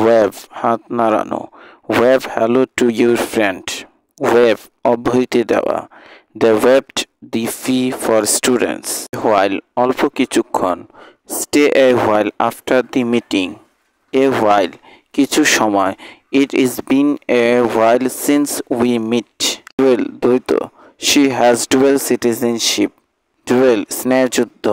wave হাত নাড়ানো, wave hello to your friend, wave অব্যাহতি দেওয়া, they waved the fee for students, while অল্প কিছুক্ষণ, stay a while after the meeting, a while কিছু সময়, it is been a while since we meet, dual দ্বৈত, she has dual citizenship, duel স্নেহযুদ্ধ,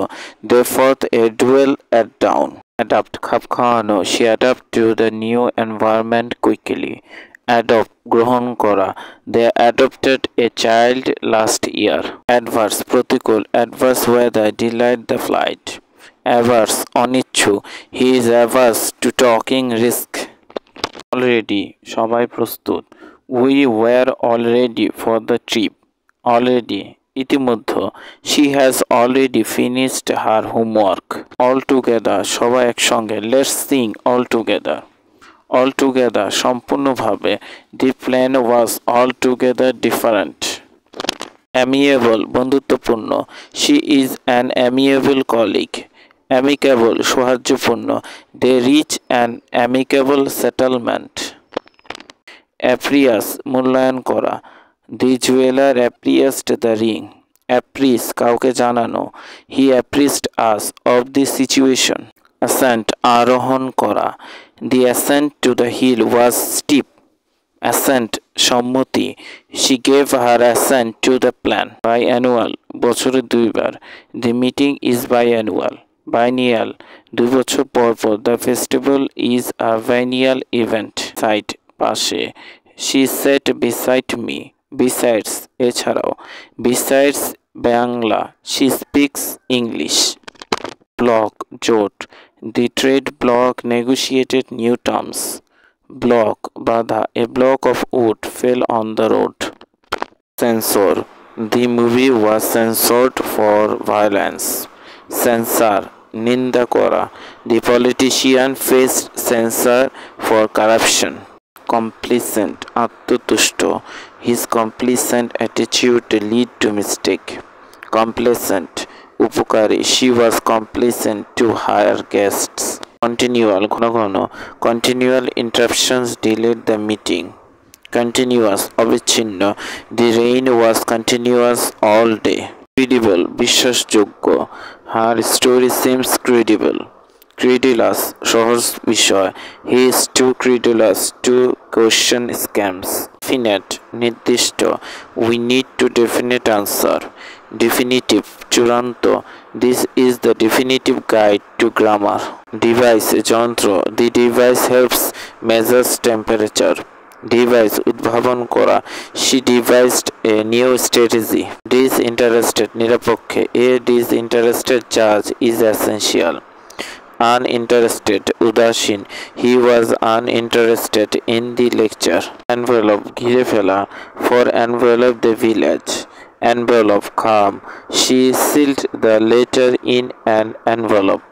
they fought a duel at dawn, adapt খাপ খাওয়ানো, she adapt to the new environment quickly, adopt গ্রহণ করা, they adopted a child last year, adverse প্রতিকূল, adverse weather delayed the flight, averse অনিচ্ছু, he is averse to taking risk, already সবাই প্রস্তুত, we were already for the trip, already ইতিমধ্যে, she has already finished her homework, all together সবাই একসঙ্গে, let's sing all together, all together সম্পূর্ণভাবে, the plan was all together different, amiable বন্ধুত্বপূর্ণ, she is an amiable colleague, amicable সৌহার্দ্যপূর্ণ, they reach an amicable settlement, appraise মূল্যায়ন করা, the jeweler অ্যাপ্রিয়াসড the ring, apprise কাউকে জানানো, he apprised us of the situation, ascent আরোহণ করা, the ascent to the hill was steep, assent সম্মতি, she gave her assent to the plan, biannual বছরে দুইবার, the meeting is biannual, biennial 2 বছর পর পর, the festival is a biennial event, side পাশে, she sat beside me, besides এছাড়াও, besides Bangla, she speaks English, bloc জোট, the trade bloc negotiated new terms, block বাধা, a block of wood fell on the road, censor, the movie was censored for violence, censure নিন্দা করা, the politician faced censure for corruption, complacent আত্মতুষ্ট, his complacent attitude lead to mistake, complaisant উপকারী, she was complaisant to her guests, continual ঘন ঘন, continual interruptions delayed the meeting, continuous অবিচ্ছিন্ন, the rain was continuous all day, credible বিশ্বাসযোগ্য, her story seems credible, credulous সহজ বিষয়, he is two credulous to question scams, definite নির্দিষ্ট, we need to definite answer, definitive চূড়ান্ত, this is the definitive guide to grammar, device যন্ত্র, the device helps measures temperature, devise উদ্ভাবন করা, she devised a new strategy, disinterested নিরপেক্ষে, a disinterested charge is essential, uninterested উদাসীন, he was uninterested in the lecture, envelop ঘিরে ফেলা, fog envelop the village, envelope খাম, she sealed the letter in an envelope,